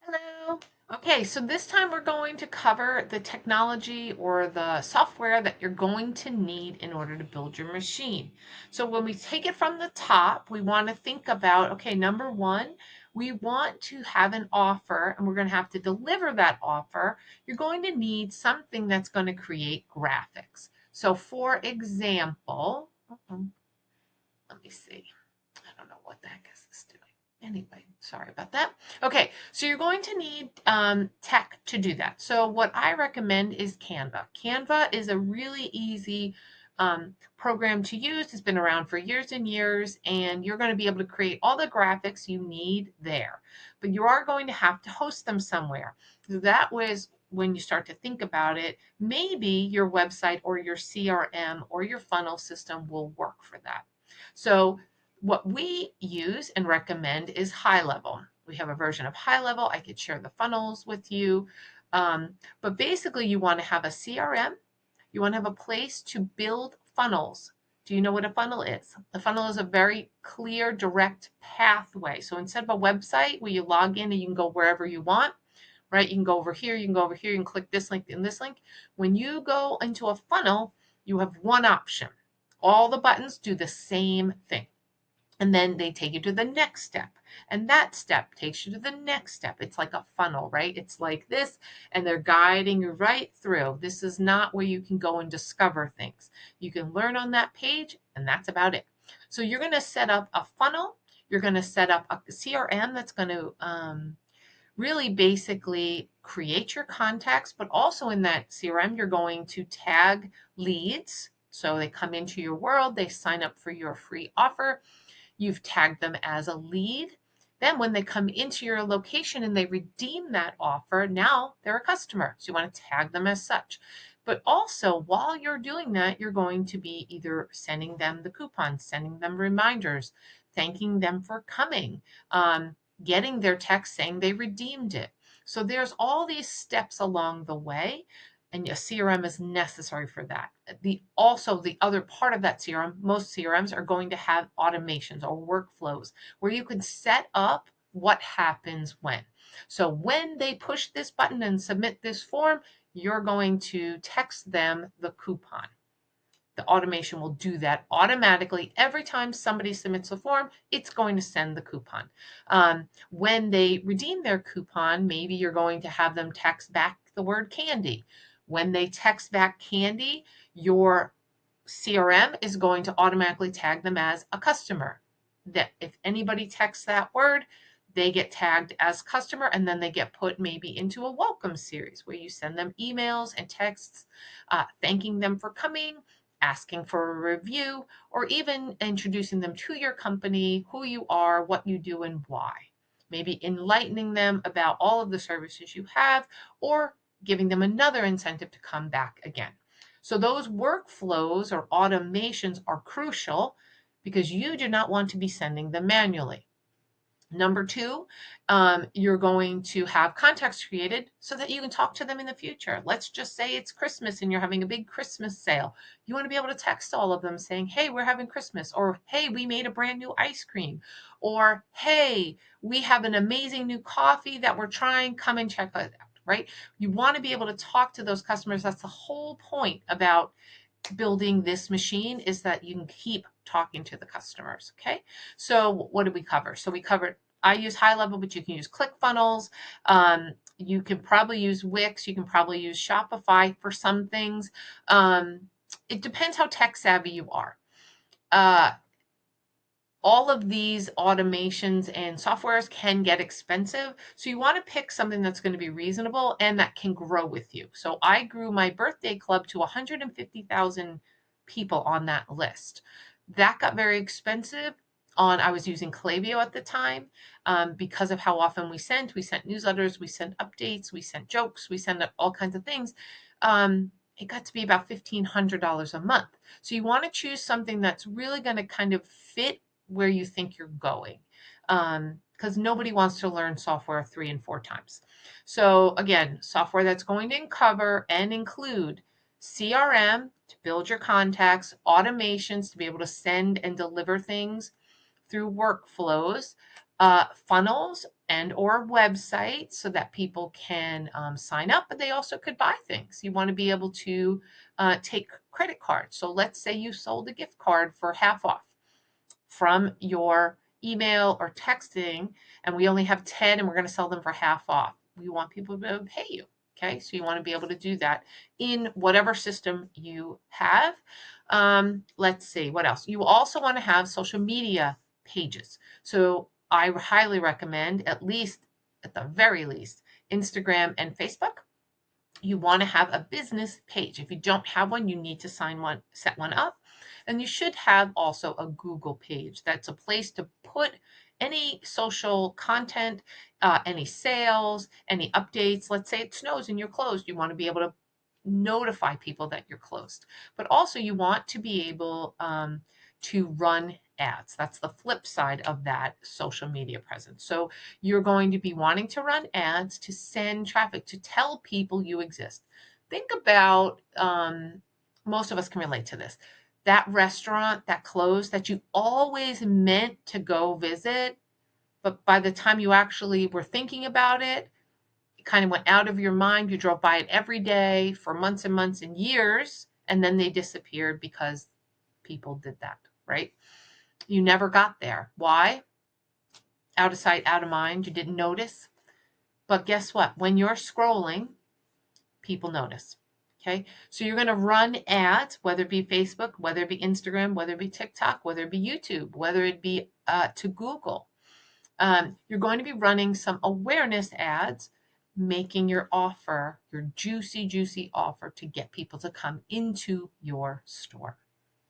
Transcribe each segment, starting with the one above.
Hello. Okay, so this time we're going to cover the technology or the software that you're going to need in order to build your machine. So when we take it from the top, we want to think about, okay, number one, we want to have an offer and we're going to have to deliver that offer. You're going to need something that's going to create graphics. So for example, let me see. I don't know what the heck is this doing. Anyway, sorry about that. Okay, so you're going to need tech to do that. So what I recommend is Canva. Canva is a really easy program to use. It's been around for years and years, and you're going to be able to create all the graphics you need there. But you are going to have to host them somewhere. So that was when you start to think about it, maybe your website or your CRM or your funnel system will work for that. So what we use and recommend is High Level. We have a version of High Level. I could share the funnels with you. But basically, you want to have a CRM. You want to have a place to build funnels. Do you know what a funnel is? A funnel is a very clear, direct pathway. So instead of a website where you log in and you can go wherever you want, right? You can go over here, you can go over here, you can click this link and this link. When you go into a funnel, you have one option. All the buttons do the same thing. And then they take you to the next step. And that step takes you to the next step. It's like a funnel, right? It's like this, and they're guiding you right through. This is not where you can go and discover things. You can learn on that page, and that's about it. So you're going to set up a funnel. You're going to set up a CRM that's going to really basically create your contacts, but also in that CRM, you're going to tag leads. So they come into your world, they sign up for your free offer. You've tagged them as a lead. Then when they come into your location and they redeem that offer, now they're a customer. So you want to tag them as such. But also, while you're doing that, you're going to be either sending them the coupons, sending them reminders, thanking them for coming, getting their text saying they redeemed it. So there's all these steps along the way, and a CRM is necessary for that. The other part of that CRM, most CRMs are going to have automations or workflows where you can set up what happens when. So when they push this button and submit this form, you're going to text them the coupon. The automation will do that automatically. Every time somebody submits a form, it's going to send the coupon. When they redeem their coupon, maybe you're going to have them text back the word candy. When they text back candy, your CRM is going to automatically tag them as a customer. That if anybody texts that word, they get tagged as customer, and then they get put maybe into a welcome series where you send them emails and texts thanking them for coming, asking for a review, or even introducing them to your company, who you are, what you do, and why. Maybe enlightening them about all of the services you have, or giving them another incentive to come back again. So those workflows or automations are crucial because you do not want to be sending them manually. Number two, you're going to have contacts created so that you can talk to them in the future. Let's just say it's Christmas and you're having a big Christmas sale. You want to be able to text all of them saying, hey, we're having Christmas, or hey, we made a brand new ice cream, or hey, we have an amazing new coffee that we're trying. Come and check it out, right? You want to be able to talk to those customers. That's the whole point about building this machine, is that you can keep talking to the customers. Okay. So what did we cover? So we covered, I use High Level, but you can use ClickFunnels. You can probably use Wix. You can probably use Shopify for some things. It depends how tech savvy you are. Uh, all of these automations and softwares can get expensive. So you want to pick something that's going to be reasonable and that can grow with you. So I grew my birthday club to 150,000 people on that list. That got very expensive. I was using Klaviyo at the time because of how often we sent. We sent newsletters, we sent updates, we sent jokes, we sent all kinds of things. It got to be about $1,500 a month. So you want to choose something that's really going to kind of fit where you think you're going, because nobody wants to learn software 3 and 4 times. So again, software that's going to cover and include CRM to build your contacts, automations to be able to send and deliver things through workflows, funnels and or website so that people can sign up, but they also could buy things. You want to be able to take credit cards. So let's say you sold a gift card for half off from your email or texting, and we only have 10 and we're going to sell them for half off. We want people to be able to pay you. Okay, so you want to be able to do that in whatever system you have. Let's see, what else? You also want to have social media pages. So I highly recommend, at the very least, Instagram and Facebook. You want to have a business page. If you don't have one, you need to set one up. And you should have also a Google page. That's a place to put any social content, any sales, any updates. Let's say it snows and you're closed. You want to be able to notify people that you're closed. But also, you want to be able to run ads. That's the flip side of that social media presence. So you're going to be wanting to run ads to send traffic, to tell people you exist. Think about, most of us can relate to this, that restaurant that closed that you always meant to go visit, but by the time you actually were thinking about it, it kind of went out of your mind. You drove by it every day for months and months and years, and then they disappeared because people did that, right? You never got there. Why? Out of sight, out of mind. You didn't notice. But guess what? When you're scrolling, people notice. Okay. So you're going to run ads, whether it be Facebook, whether it be Instagram, whether it be TikTok, whether it be YouTube, whether it be to Google. You're going to be running some awareness ads, making your offer, your juicy, juicy offer to get people to come into your store.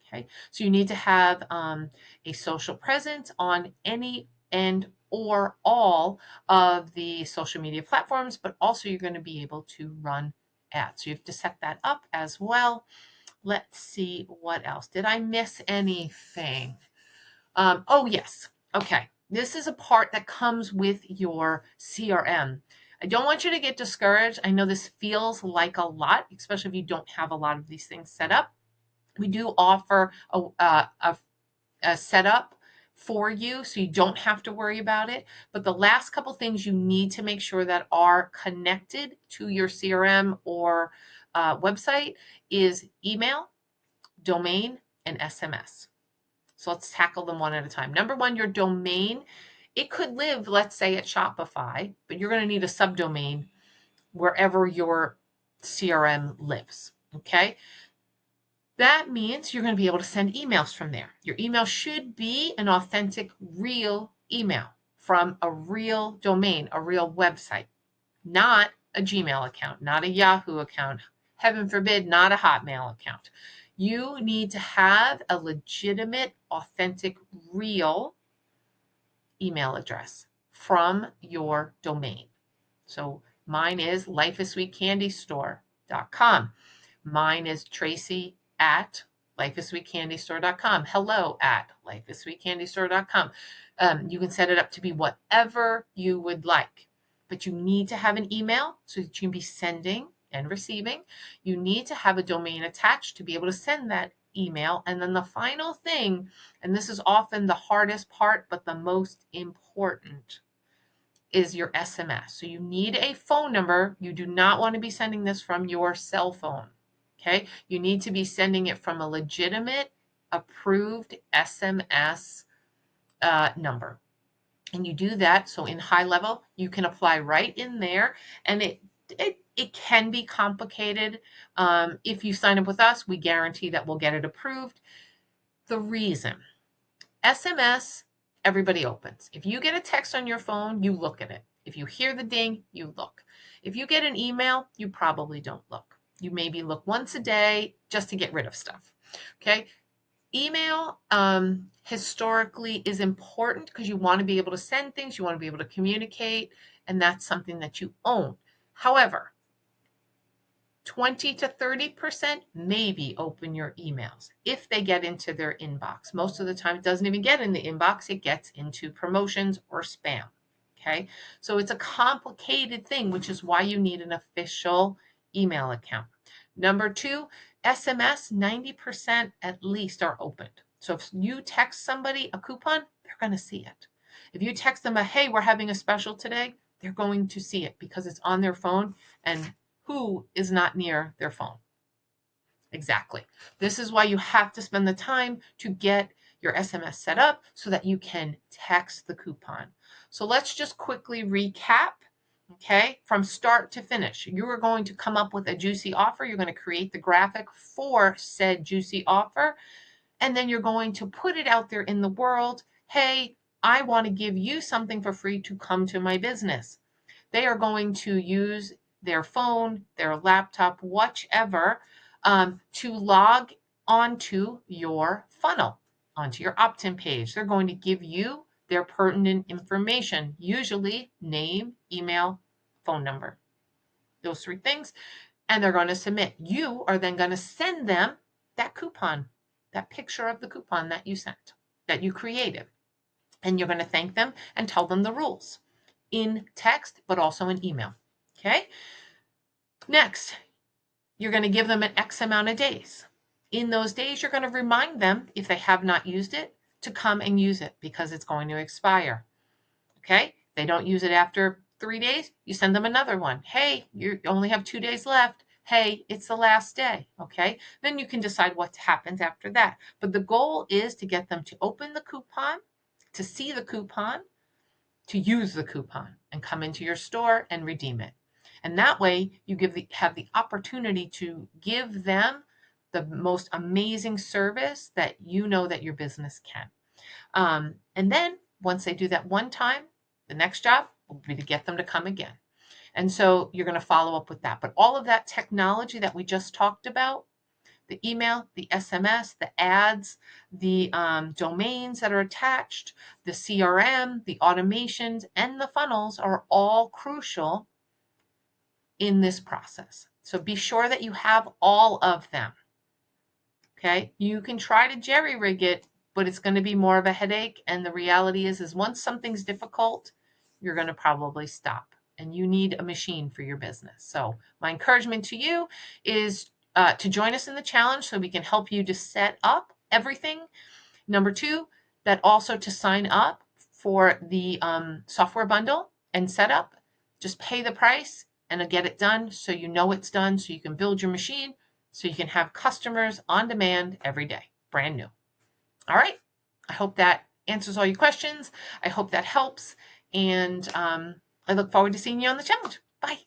Okay. So you need to have a social presence on any and or all of the social media platforms, but also you're going to be able to run ads. So you have to set that up as well. Let's see what else. Did I miss anything? Oh, yes. Okay. This is a part that comes with your CRM. I don't want you to get discouraged. I know this feels like a lot, especially if you don't have a lot of these things set up. We do offer a setup for you so you don't have to worry about it. But the last couple things you need to make sure that are connected to your CRM or website is email, domain, and SMS. So let's tackle them one at a time. Number one, your domain. It could live, let's say, at Shopify, but you're going to need a subdomain wherever your CRM lives. Okay. That means you're going to be able to send emails from there. Your email should be an authentic, real email from a real domain, a real website, not a Gmail account, not a Yahoo account, heaven forbid, not a Hotmail account. You need to have a legitimate, authentic, real email address from your domain. So mine is lifeissweetcandystore.com. Mine is Tracy at lifeissweetcandystore.com. Hello at lifeissweetcandystore.com. You can set it up to be whatever you would like, but you need to have an email so that you can be sending and receiving. You need to have a domain attached to be able to send that email. And then the final thing, and this is often the hardest part, but the most important, is your SMS. So you need a phone number. You do not want to be sending this from your cell phone. Okay. You need to be sending it from a legitimate, approved SMS number. And you do that. So in high level, you can apply right in there. And it can be complicated. If you sign up with us, we guarantee that we'll get it approved. The reason SMS, everybody opens. If you get a text on your phone, you look at it. If you hear the ding, you look. If you get an email, you probably don't look. You maybe look once a day just to get rid of stuff. Okay. Email historically is important because you want to be able to send things, you want to be able to communicate, and that's something that you own. However, 20 to 30% maybe open your emails if they get into their inbox. Most of the time, it doesn't even get in the inbox, it gets into promotions or spam. Okay, so it's a complicated thing, which is why you need an official email account. Number two, SMS, 90% at least are opened. So if you text somebody a coupon, they're going to see it. If you text them hey, we're having a special today, they're going to see it because it's on their phone, and who is not near their phone? Exactly. This is why you have to spend the time to get your SMS set up so that you can text the coupon. So let's just quickly recap. Okay, from start to finish, you are going to come up with a juicy offer. You're going to create the graphic for said juicy offer, and then you're going to put it out there in the world. Hey, I want to give you something for free to come to my business. They are going to use their phone, their laptop, whichever, to log onto your funnel, onto your opt-in page. They're going to give you their pertinent information, usually name, email, phone number, those three things, and they're going to submit. You are then going to send them that coupon, that picture of the coupon that you sent, that you created. And you're going to thank them and tell them the rules in text, but also in email. Okay. Next, you're going to give them an X amount of days. In those days, you're going to remind them, if they have not used it, to come and use it because it's going to expire. Okay. If they don't use it after 3 days, you send them another one. Hey, you only have 2 days left. Hey, it's the last day. Okay. Then you can decide what happens after that. But the goal is to get them to open the coupon, to see the coupon, to use the coupon and come into your store and redeem it. And that way you have the opportunity to give them the most amazing service that you know that your business can. And then once they do that one time, the next job will be to get them to come again. And so you're going to follow up with that. But all of that technology that we just talked about, the email, the SMS, the ads, the domains that are attached, the CRM, the automations, and the funnels are all crucial in this process. So be sure that you have all of them. Okay, you can try to jerry rig it, but it's going to be more of a headache. And the reality is once something's difficult, you're going to probably stop. And you need a machine for your business. So my encouragement to you is to join us in the challenge so we can help you to set up everything. Number two, that also to sign up for the software bundle and setup. Just pay the price and get it done so you know it's done, so you can build your machine, so you can have customers on demand every day, brand new. All right. I hope that answers all your questions. I hope that helps. And I look forward to seeing you on the challenge. Bye.